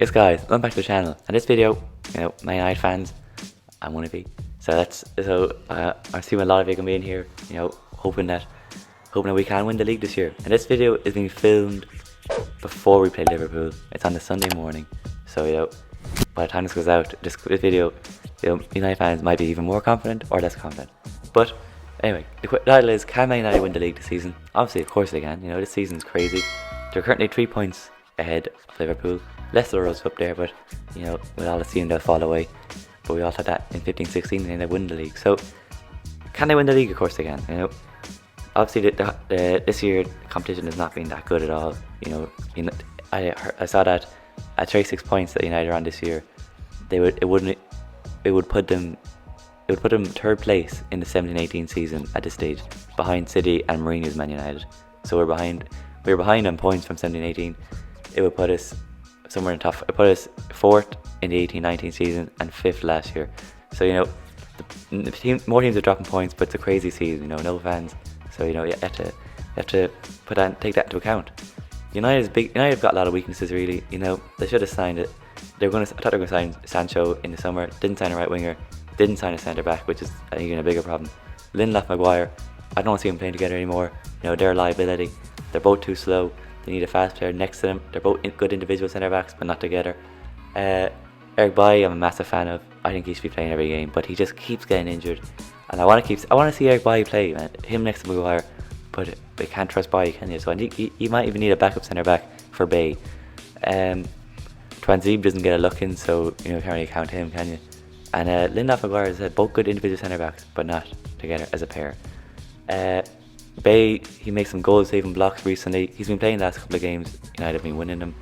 Yes guys, welcome back to the channel. And this video, Man United fans, I'm one of you. I'm assuming a lot of you can be in here, hoping that we can win the league this year. And this video is being filmed before we play Liverpool. It's on the Sunday morning. So, by the time this goes out, this video, United fans might be even more confident or less confident. But anyway, the title is, can Man United win the league this season? Obviously, of course they can. This season's crazy. They're currently 3 points ahead of Liverpool. Leicester was up there, but with all the season they'll fall away. But we all had that in 15-16 and they win the league. So can they win the league? Of course they can. Obviously this year the competition has not been that good at all. I saw that at 36 points that United are on this year, it would put them third place in the 17-18 season at this stage, behind City and Mourinho's Man United. So we're behind on points from 17-18. It would put us somewhere in the top. It put us 4th in the 18-19 season and 5th last year. So more teams are dropping points, but it's a crazy season. No fans. So you have to take that into account. United have got a lot of weaknesses really. They should have signed it. I thought they were going to sign Sancho in the summer. Didn't sign a right winger. Didn't sign a centre back, which is I think a bigger problem. Lindelof, Maguire, I don't want to see them playing together anymore. They're a liability. They're both too slow. They need a fast player next to them. They're both good individual centre backs, but not together. Eric Bailly, I'm a massive fan of. I think he should be playing every game, but he just keeps getting injured. And I want to see Eric Bailly play, man. Him next to Maguire, but you can't trust Bailly, can you? So I think you might even need a backup centre back for Bay. Twanzebe doesn't get a look in, so you can't really count him, can you? And Lindelof, Maguire is both good individual centre backs, but not together as a pair. Bay, he makes some goal saving blocks recently. He's been playing the last couple of games. United have been winning them.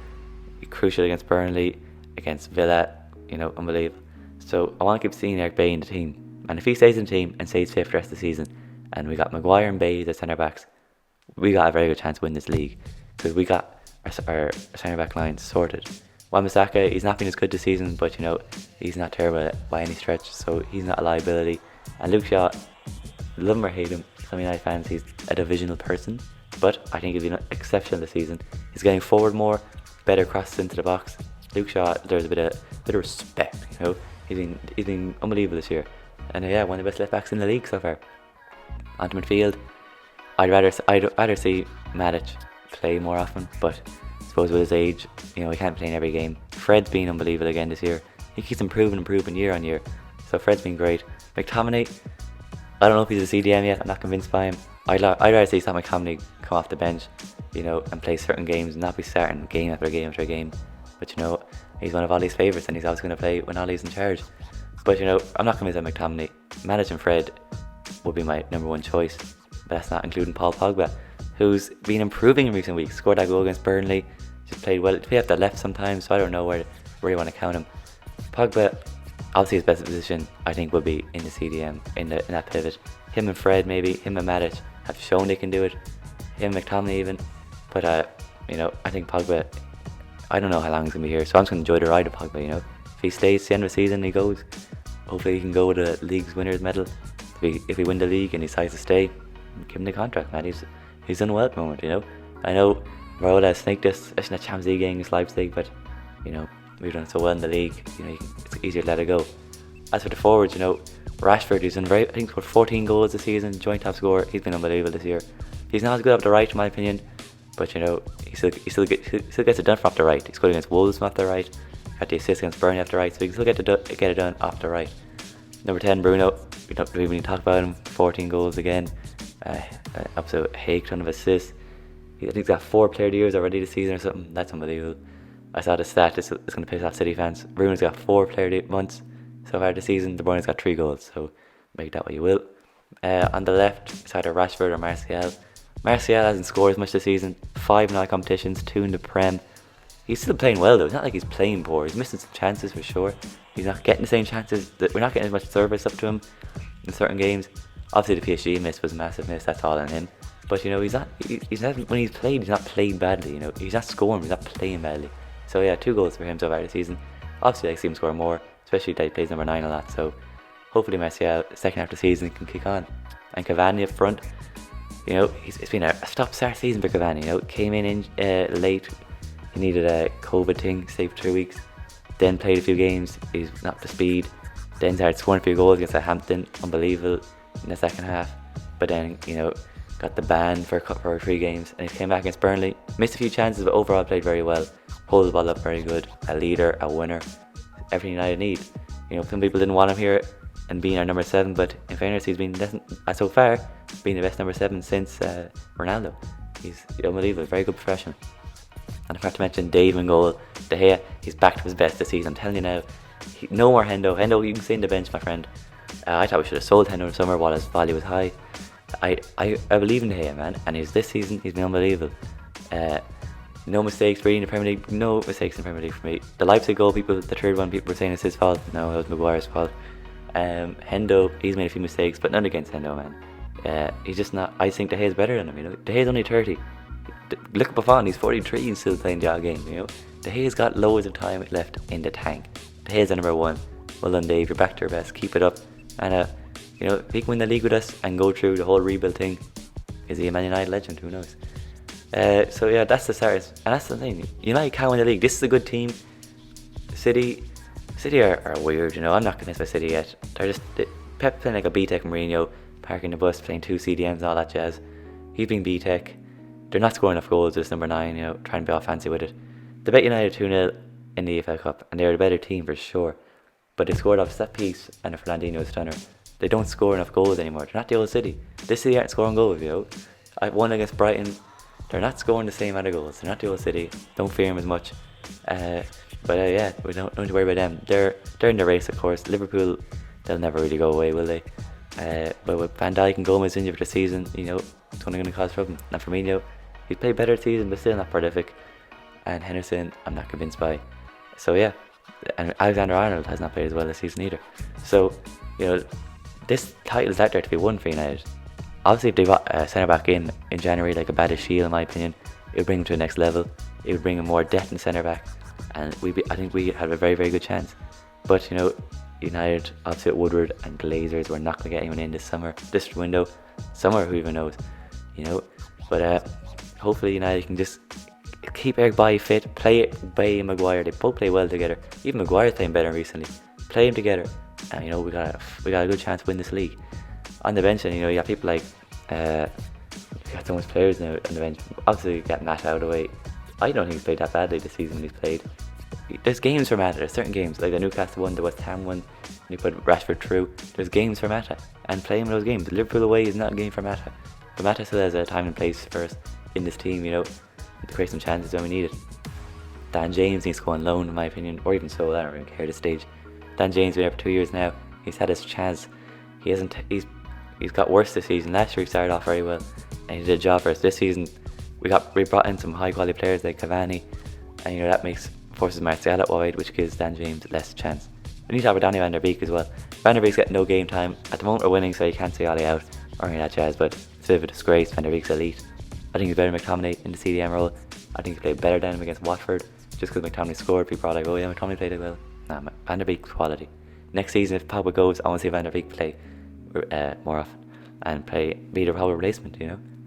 Crucial against Burnley, against Villa, unbelievable. So I want to keep seeing Eric Bay in the team. And if he stays in the team and stays fit for the rest of the season, and we got Maguire and Bay as centre backs, we got a very good chance to win this league. Because we got our centre back line sorted. Wan-Bissaka, he's not been as good this season, but he's not terrible by any stretch, so he's not a liability. And Luke Shaw, love him or hate him, some United fans, he's a divisional person, but I think he's been exceptional this season. He's getting forward more, better crosses into the box. Luke Shaw, there's a bit of respect. He's been unbelievable this year, and one of the best left backs in the league so far. Onto midfield, I'd rather see Matic play more often, but I suppose with his age, he can't play in every game. Fred's been unbelievable again this year. He keeps improving year on year, so Fred's been great. McTominay, I don't know if he's a CDM yet. I'm not convinced by him. I'd rather see Sam McTominay come off the bench, and play certain games, and not be starting game after game after game. But he's one of Ollie's favourites, and he's always going to play when Ollie's in charge. But I'm not convinced by McTominay. Matic and Fred would be my number one choice. But that's not including Paul Pogba, who's been improving in recent weeks. Scored that goal against Burnley. Just played well. He played off the left sometimes, so I don't know where you want to count him. Pogba, obviously his best position I think would be in the CDM, in that pivot. Him and Fred, maybe him and Matic have shown they can do it. Him and McTominay even. But I think Pogba, I don't know how long he's gonna be here, so I'm just gonna enjoy the ride of Pogba. If he stays to the end of the season, he goes. Hopefully he can go with the league's winners medal. If we win the league and he decides to stay, give him the contract, man. He's done well at the moment. I know Raiola snaked us, especially in the Champions League game against Leipzig, but we've done so well in the league. It's easier to let it go. As for the forwards, Rashford, he's done I think scored 14 goals this season, joint top scorer. He's been unbelievable this year. He's not as good off the right, in my opinion, but he still gets it done from off the right. He scored against Wolves from off the right, got the assist against Burnley off the right, so he can still get it done off the right. Number 10, Bruno. We don't even talk about him. 14 goals again. Absolute hake ton of assists. I think he's got 4 player of the years already this season or something. That's unbelievable. I saw the stat. It's going to piss off City fans. Bruno's got 4 player of the months so far this season. De Bruyne's got 3 goals, so make that what you will. On the left, it's either Rashford or Martial. Martial hasn't scored as much this season. 5 in all competitions, 2 in the Prem. He's still playing well though. It's not like he's playing poor. He's missing some chances for sure. He's not getting the same chances. We're not getting as much service up to him in certain games. Obviously the PSG miss was a massive miss. That's all on him. But he's not. When he's played, he's not playing badly. He's not scoring. He's not playing badly. So 2 goals for him so far this season. Obviously I see him score more, especially that he plays number 9 a lot. So hopefully Martial, second half of the season, can kick on. And Cavani up front. It's been a stop-start season for Cavani. Came in late. He needed a COVID thing, stayed for 2 weeks. Then played a few games, he's not up to speed. Then started scoring a few goals against Southampton, unbelievable in the second half. But then, got the ban for 3 games, and he came back against Burnley. Missed a few chances, but overall played very well. Pulled the ball up very good. A leader, a winner, everything United need. Some people didn't want him here and being our number 7, but in fairness, he's been so far been the best number 7 since Ronaldo. He's unbelievable, very good professional. And I forgot to mention Dave in goal. De Gea, he's back to his best this season. I'm telling you now, no more Hendo. Hendo, you can stay in the bench, my friend. I thought we should have sold Hendo in summer while his value was high. I believe in De Gea, man, and this season he's been unbelievable. No mistakes really in the Premier League. No mistakes in the Premier League for me. The Leipzig goal, the third one, people were saying it's his fault. No, it was Maguire's fault. Hendo, he's made a few mistakes, but none against Hendo, man. He's just not. I think De Gea's better than him. De Gea's only 30. Look at Buffon, he's 43 and still playing the odd game. De Gea's got loads of time left in the tank. De Gea's the number 1. Well done, Dave. You're back to your best. Keep it up. And if he can win the league with us and go through the whole rebuild thing, is he a Man United legend? Who knows? So yeah, that's the stars, and that's the thing. United can win the league. This is a good team. City are weird. I'm not convinced by City yet. They're just Pep playing like a B-Tech Mourinho, parking the bus, playing 2 CDMs and all that jazz. He's being B-Tech. They're not scoring enough goals. This number 9, trying to be all fancy with it. They beat United 2-0 in the EFL Cup, and they're the better team for sure. But they scored off a set piece and a Fernandinho stunner. They don't score enough goals anymore. They're not the old City. This City aren't scoring goals, I won against Brighton. They're not scoring the same amount of goals. They're not the old City. Don't fear them as much. But yeah, we don't need to worry about them. They're in the race, of course. Liverpool, they'll never really go away, will they? But with Van Dijk and Gomez injured for the season, it's only going to cause trouble. And Firmino, he's played better this season, but still not prolific. And Henderson, I'm not convinced by. So yeah, and Alexander-Arnold has not played as well this season either. So, this title's out there to be won for United. Obviously, if they got a centre-back in January, like a Badiashile, in my opinion, it would bring him to the next level. It would bring him more depth in centre-back, and I think we have a very, very good chance. But, United, obviously at Woodward and Glazers, we're not going to get anyone in this window. Summer, who even knows, But hopefully United can just keep Eric Bailly fit, play Bailly and Maguire. They both play well together. Even Maguire's playing better recently. Play them together, and we got a good chance to win this league. On the bench, and you got people like you got so much players now on the bench. Obviously, you get Matt out of the way. I don't think he's played that badly this season when he's played. There's games for Mata. There's certain games like the Newcastle one, the West Ham one. You put Rashford through. There's games for Mata, and playing those games. The Liverpool away is not a game for Mata, but Mata still has a time and place for us in this team. To create some chances when we need it. Dan James needs to go on loan, in my opinion, or even so. I don't really care at this stage. Dan James been there for 2 years now. He's had his chance. He's got worse this season. Last year he started off very well, and he did a job for us. This season we brought in some high quality players like Cavani, and that forces Martial out wide, which gives Dan James less chance. We need to have Donny van der Beek as well. Van der Beek's getting no game time at the moment. We're winning, so you can't say Ollie out or any of that jazz. But it's a bit of a disgrace. Van der Beek's elite. I think he's better than McTominay in the CDM role. I think he played better than him against Watford. Just because McTominay scored, people are like, oh yeah, McTominay played it well. Nah, Van der Beek's quality. Next season, if Pogba goes, I want to see Van der Beek play more often and be the Pogba replacement.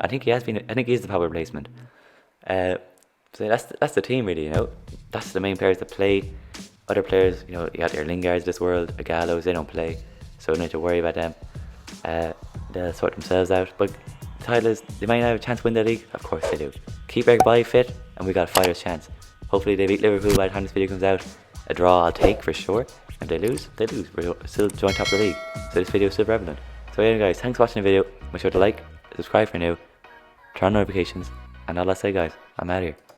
I think he has been. I think he is the Pogba replacement. So that's the team really. That's the main players that play. Other players, you got your Lingards of this world, the Gallows, they don't play, so don't need to worry about them. They'll sort themselves out. But the title is, they might not have a chance to win the league. Of course they do. Keep Eric Bailly fit, and we got a fighter's chance. Hopefully they beat Liverpool by the time this video comes out. A draw I'll take for sure. If they lose, they lose. We're still joint top of the league, so this video is still relevant. So anyway guys, thanks for watching the video. Make sure to like, subscribe for new, turn on notifications, and all I say guys, I'm out of here.